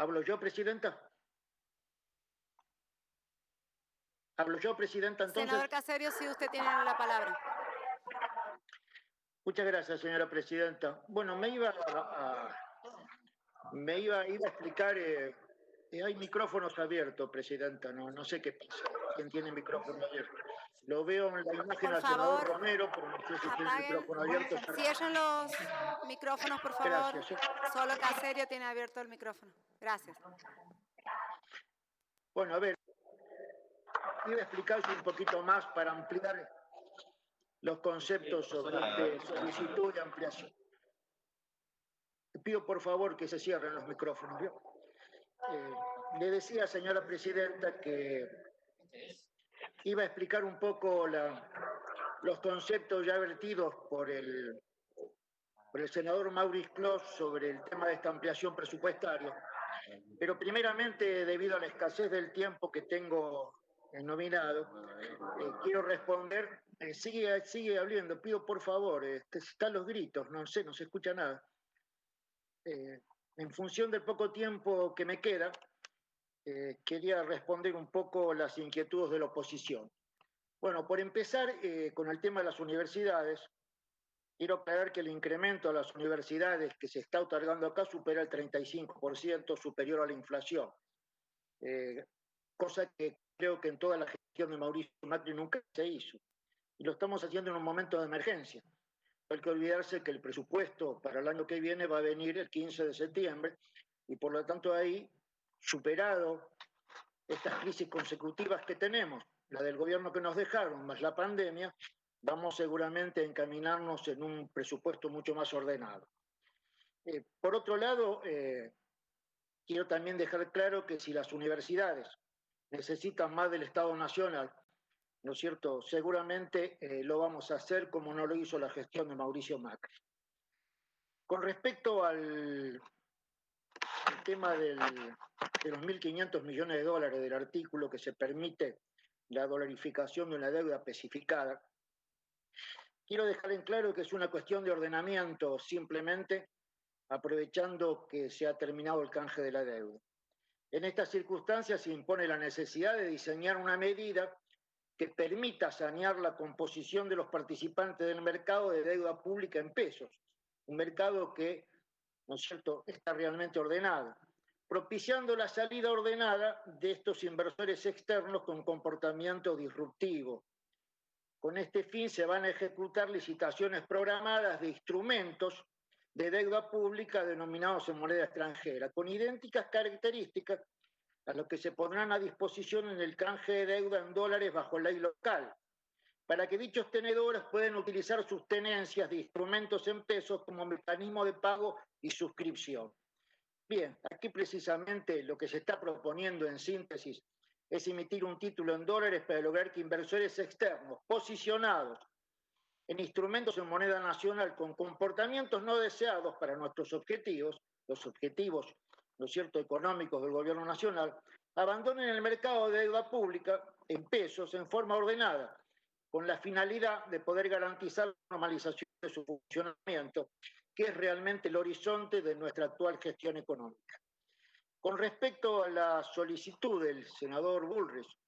¿Hablo yo, Presidenta? ¿Hablo yo, Presidenta, entonces? Senador Caserio, sí, usted tiene la palabra. Muchas gracias, señora Presidenta. Bueno, iba a explicar, hay micrófonos abiertos, Presidenta, no sé qué pasa, quién tiene micrófono abierto. Lo veo en la imagen Por al senador favor, Romero, pero no sé si tiene el apaguen, micrófono abierto. cierren los micrófonos, por favor. Gracias. Solo Caserio tiene abierto el micrófono. Gracias. Bueno, a ver, iba a explicarse un poquito más para ampliar los conceptos sobre esta solicitud de ampliación. Pido por favor que se cierren los micrófonos. Le decía, señora Presidenta, que iba a explicar un poco los conceptos ya vertidos por el senador Maurice Clos sobre el tema de esta ampliación presupuestaria. Pero primeramente, debido a la escasez del tiempo que tengo nominado, quiero responder. Sigue hablando, pido por favor, están los gritos, no sé, no se escucha nada. En función del poco tiempo que me queda, quería responder un poco las inquietudes de la oposición. Bueno, por empezar con el tema de las universidades, quiero aclarar que el incremento a las universidades que se está otorgando acá supera el 35%, superior a la inflación, cosa que creo que en toda la gestión de Mauricio Macri nunca se hizo. Y lo estamos haciendo en un momento de emergencia. No hay que olvidarse que el presupuesto para el año que viene va a venir el 15 de septiembre y por lo tanto ahí, superado estas crisis consecutivas que tenemos, la del gobierno que nos dejaron, más la pandemia, vamos seguramente a encaminarnos en un presupuesto mucho más ordenado. Por otro lado, quiero también dejar claro que si las universidades necesitan más del Estado Nacional, ¿no es cierto? Seguramente lo vamos a hacer como no lo hizo la gestión de Mauricio Macri. Con respecto al tema de los 1.500 millones de dólares del artículo que se permite la dolarificación de una deuda especificada, quiero dejar en claro que es una cuestión de ordenamiento, simplemente aprovechando que se ha terminado el canje de la deuda. En estas circunstancias se impone la necesidad de diseñar una medida que permita sanear la composición de los participantes del mercado de deuda pública en pesos, un mercado que, ¿no es cierto?, está realmente ordenado, propiciando la salida ordenada de estos inversores externos con comportamiento disruptivo. Con este fin se van a ejecutar licitaciones programadas de instrumentos de deuda pública denominados en moneda extranjera, con idénticas características a los que se pondrán a disposición en el canje de deuda en dólares bajo ley local, para que dichos tenedores puedan utilizar sus tenencias de instrumentos en pesos como mecanismo de pago y suscripción. Bien, aquí precisamente lo que se está proponiendo en síntesis es emitir un título en dólares para lograr que inversores externos posicionados en instrumentos en moneda nacional con comportamientos no deseados para nuestros objetivos, los objetivos, ¿no es cierto?, económicos del gobierno nacional, abandonen el mercado de deuda pública en pesos en forma ordenada, con la finalidad de poder garantizar la normalización de su funcionamiento, que es realmente el horizonte de nuestra actual gestión económica. Con respecto a la solicitud del senador Bullrich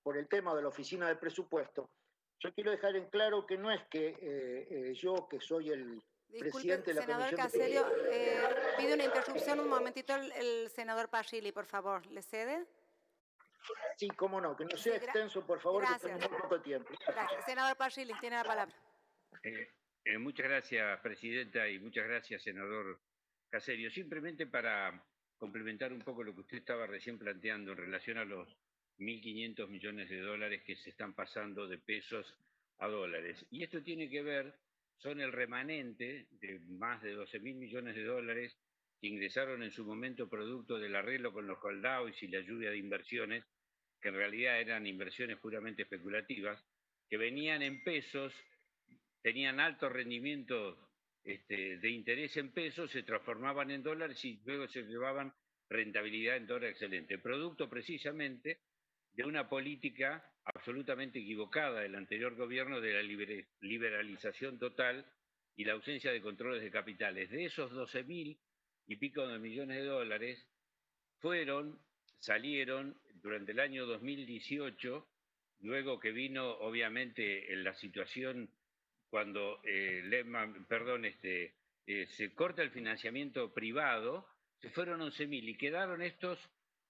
por el tema de la oficina de presupuesto, yo quiero dejar en claro que no es que yo, que soy el presidente Disculpe, de la senador Comisión Caserio, pide una interrupción un momentito el senador Parrilli, por favor. ¿Le cede? Sí, cómo no, que no sea Sí, extenso, por favor, que gracias. tengo muy poco tiempo. Gracias. Senador Parrilli, tiene la palabra. Muchas gracias, Presidenta, y muchas gracias, senador Caserio. Simplemente para complementar un poco lo que usted estaba recién planteando en relación a los 1.500 millones de dólares que se están pasando de pesos a dólares. Y esto tiene que ver, son el remanente de más de 12.000 millones de dólares que ingresaron en su momento producto del arreglo con los holdouts y la lluvia de inversiones, que en realidad eran inversiones puramente especulativas, que venían en pesos, tenían altos rendimientos de interés en pesos, se transformaban en dólares y luego se llevaban rentabilidad en dólares excelente. Producto precisamente de una política absolutamente equivocada del anterior gobierno de la liberalización total y la ausencia de controles de capitales. De esos 12.000 y pico de millones de dólares salieron durante el año 2018, luego que vino obviamente en la situación cuando se corta el financiamiento privado, se fueron 11.000 y quedaron estos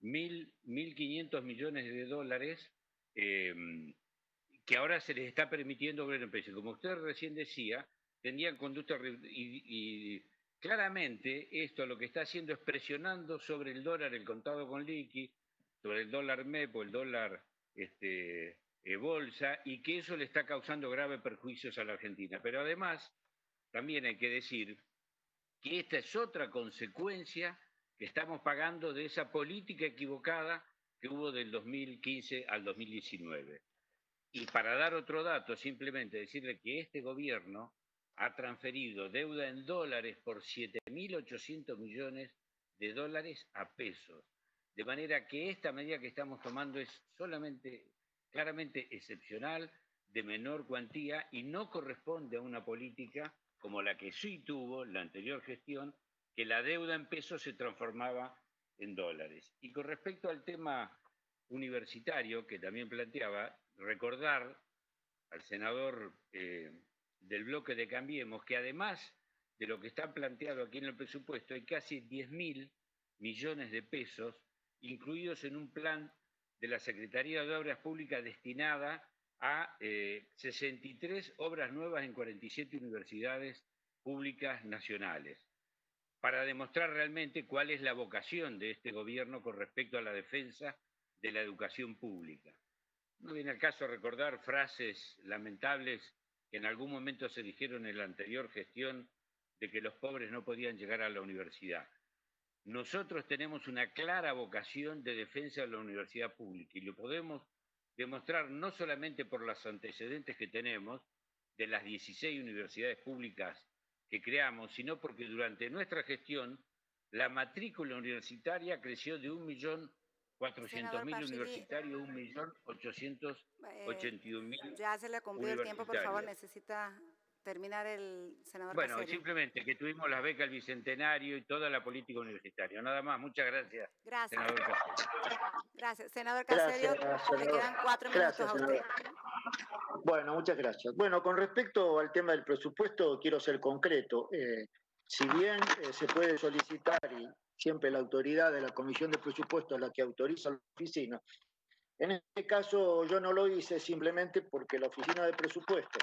1.500 millones de dólares que ahora se les está permitiendo ver en precio. Como usted recién decía, tenían conducta y claramente esto lo que está haciendo es presionando sobre el dólar, el contado con liqui, sobre el dólar MEP o el dólar bolsa, y que eso le está causando graves perjuicios a la Argentina. Pero además, también hay que decir que esta es otra consecuencia que estamos pagando de esa política equivocada que hubo del 2015 al 2019. Y para dar otro dato, simplemente decirle que este gobierno ha transferido deuda en dólares por 7.800 millones de dólares a pesos. De manera que esta medida que estamos tomando es solamente, claramente excepcional, de menor cuantía y no corresponde a una política como la que sí tuvo la anterior gestión, que la deuda en pesos se transformaba en dólares. Y con respecto al tema universitario que también planteaba, recordar al senador del bloque de Cambiemos que además de lo que está planteado aquí en el presupuesto, hay casi 10.000 millones de pesos incluidos en un plan de la Secretaría de Obras Públicas destinada a 63 obras nuevas en 47 universidades públicas nacionales, para demostrar realmente cuál es la vocación de este gobierno con respecto a la defensa de la educación pública. No viene al caso recordar frases lamentables que en algún momento se dijeron en la anterior gestión de que los pobres no podían llegar a la universidad. Nosotros tenemos una clara vocación de defensa de la universidad pública y lo podemos demostrar no solamente por los antecedentes que tenemos de las 16 universidades públicas que creamos, sino porque durante nuestra gestión la matrícula universitaria creció de 1.400.000 universitarios, 1.881.000 ya se le cumplió el tiempo, por favor, necesita terminar el senador Bueno, Caserio. simplemente que tuvimos las becas al Bicentenario y toda la política universitaria. Nada más, muchas gracias. Gracias. Senador Caserio. Gracias. Senador Caserio, le quedan 4 minutos a usted. Bueno, muchas gracias. Bueno, con respecto al tema del presupuesto, quiero ser concreto. Si bien se puede solicitar, y siempre la autoridad de la Comisión de Presupuestos es la que autoriza la oficina, en este caso yo no lo hice simplemente porque la oficina de presupuestos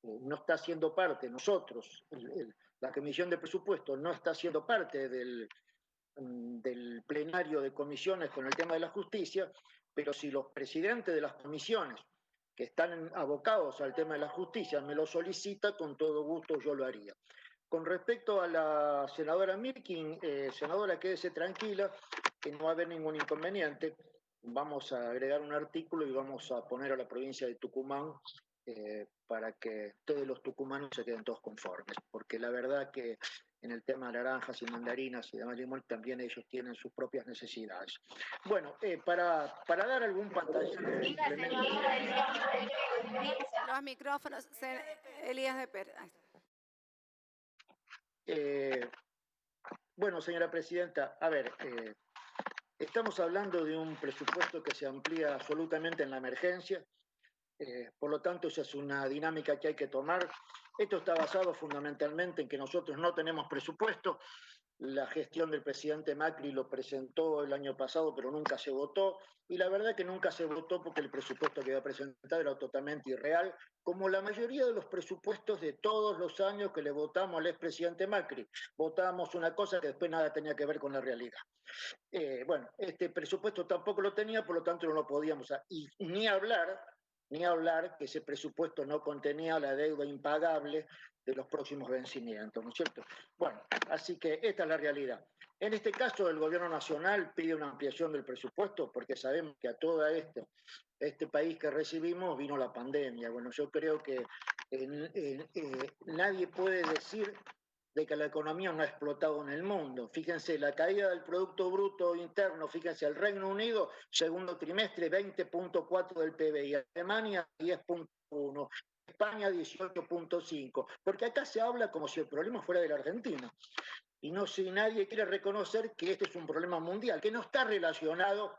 no está siendo parte, nosotros, la Comisión de Presupuestos no está siendo parte del plenario de comisiones con el tema de la justicia, pero si los presidentes de las comisiones que están abocados al tema de la justicia me lo solicita, con todo gusto yo lo haría. Con respecto a la senadora Mirkin, senadora, quédese tranquila, que no va a haber ningún inconveniente. Vamos a agregar un artículo y vamos a poner a la provincia de Tucumán para que todos los tucumanos se queden todos conformes, porque la verdad que en el tema de naranjas y mandarinas y demás limón también ellos tienen sus propias necesidades. Bueno, para dar algún pantallazo. Los micrófonos, Elías de Pérez. Bueno, señora presidenta, a ver, estamos hablando de un presupuesto que se amplía absolutamente en la emergencia, por lo tanto esa es una dinámica que hay que tomar. Esto está basado fundamentalmente en que nosotros no tenemos presupuesto. La gestión del presidente Macri lo presentó el año pasado, pero nunca se votó. Y la verdad que nunca se votó porque el presupuesto que iba a presentar era totalmente irreal, como la mayoría de los presupuestos de todos los años que le votamos al expresidente Macri. Votábamos una cosa que después nada tenía que ver con la realidad. Bueno, este presupuesto tampoco lo tenía, por lo tanto no lo podíamos. Y ni hablar que ese presupuesto no contenía la deuda impagable de los próximos vencimientos, ¿no es cierto? Bueno, así que esta es la realidad. En este caso, el gobierno nacional pide una ampliación del presupuesto porque sabemos que a todo este país que recibimos vino la pandemia. Bueno, yo creo que nadie puede decir de que la economía no ha explotado en el mundo. Fíjense, la caída del Producto Bruto Interno, fíjense, el Reino Unido, segundo trimestre, 20.4 del PBI, Alemania, 10.1, España, 18.5, porque acá se habla como si el problema fuera de la Argentina. Y no si nadie quiere reconocer que este es un problema mundial, que no está relacionado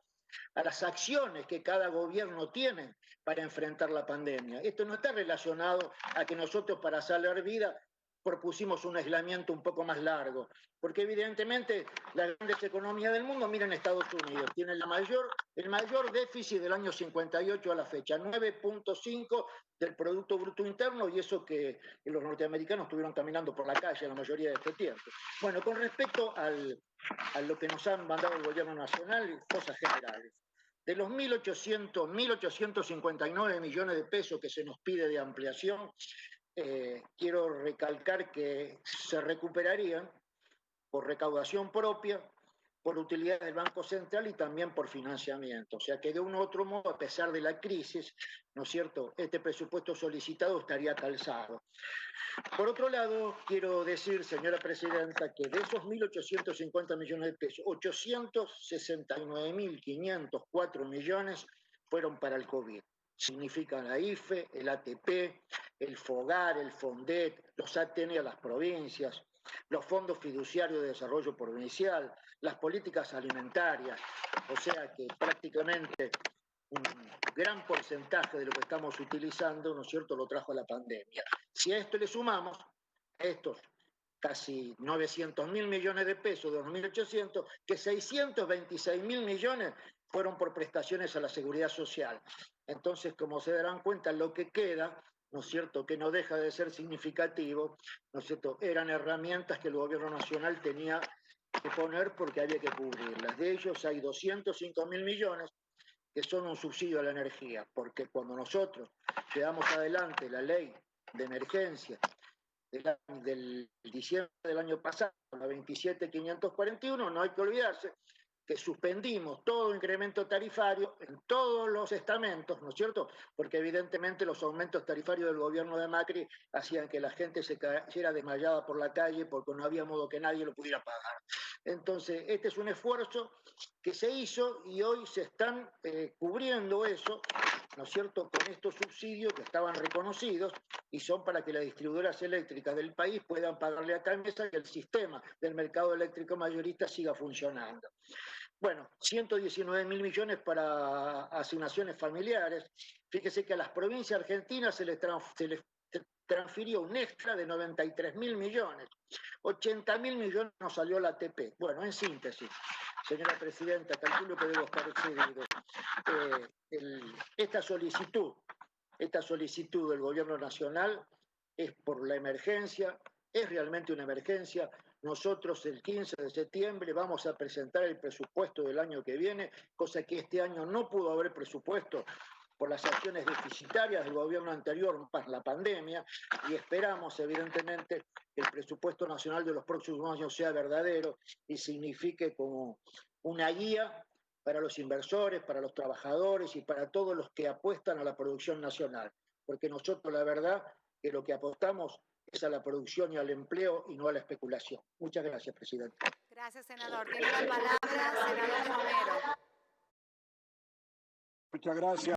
a las acciones que cada gobierno tiene para enfrentar la pandemia. Esto no está relacionado a que nosotros para salvar vida propusimos un aislamiento un poco más largo, porque evidentemente las grandes economías del mundo, miren Estados Unidos, tiene el mayor déficit del año 58 a la fecha, 9.5 del Producto Bruto Interno, y eso que los norteamericanos estuvieron caminando por la calle la mayoría de este tiempo. Bueno, con respecto a lo que nos han mandado el gobierno nacional, cosas generales. De los 1.859 millones de pesos que se nos pide de ampliación, quiero recalcar que se recuperarían por recaudación propia, por utilidad del Banco Central y también por financiamiento. O sea que de un u otro modo, a pesar de la crisis, ¿no es cierto?, este presupuesto solicitado estaría calzado. Por otro lado, quiero decir, señora presidenta, que de esos 1.850 millones de pesos, 869.504 millones fueron para el COVID. Significan la IFE, el ATP, el FOGAR, el FONDET, los ATN a las provincias, los fondos fiduciarios de desarrollo provincial, las políticas alimentarias. O sea que prácticamente un gran porcentaje de lo que estamos utilizando, ¿no es cierto?, lo trajo la pandemia. Si a esto le sumamos, a estos casi 900.000 millones de pesos de los 1.800, que 626.000 millones fueron por prestaciones a la seguridad social. Entonces, como se darán cuenta, lo que queda, ¿no es cierto?, que no deja de ser significativo, ¿no es cierto?, eran herramientas que el gobierno nacional tenía que poner porque había que cubrirlas. De ellos hay 205.000 millones que son un subsidio a la energía, porque cuando nosotros llevamos adelante la ley de emergencia del diciembre del año pasado, la 27.541, no hay que olvidarse que suspendimos todo incremento tarifario en todos los estamentos, ¿no es cierto? Porque evidentemente los aumentos tarifarios del gobierno de Macri hacían que la gente se cayera desmayada por la calle porque no había modo que nadie lo pudiera pagar. Entonces, este es un esfuerzo que se hizo y hoy se están cubriendo eso, ¿no es cierto?, con estos subsidios que estaban reconocidos y son para que las distribuidoras eléctricas del país puedan pagarle a Canmesa y el sistema del mercado eléctrico mayorista siga funcionando. Bueno, 119.000 millones para asignaciones familiares. Fíjese que a las provincias argentinas se les transfirió un extra de 93.000 millones. 80.000 millones nos salió la ATP. Bueno, en síntesis, señora presidenta, calculo que debo estar excedido. Esta solicitud del gobierno nacional es por la emergencia, es realmente una emergencia. Nosotros el 15 de septiembre vamos a presentar el presupuesto del año que viene, cosa que este año no pudo haber presupuesto por las acciones deficitarias del gobierno anterior para la pandemia, y esperamos evidentemente que el presupuesto nacional de los próximos años sea verdadero y signifique como una guía para los inversores, para los trabajadores y para todos los que apuestan a la producción nacional, porque nosotros la verdad que lo que apostamos es a la producción y al empleo y no a la especulación. Muchas gracias, presidente. Gracias, senador. Tiene la palabra senador Romero. Muchas gracias.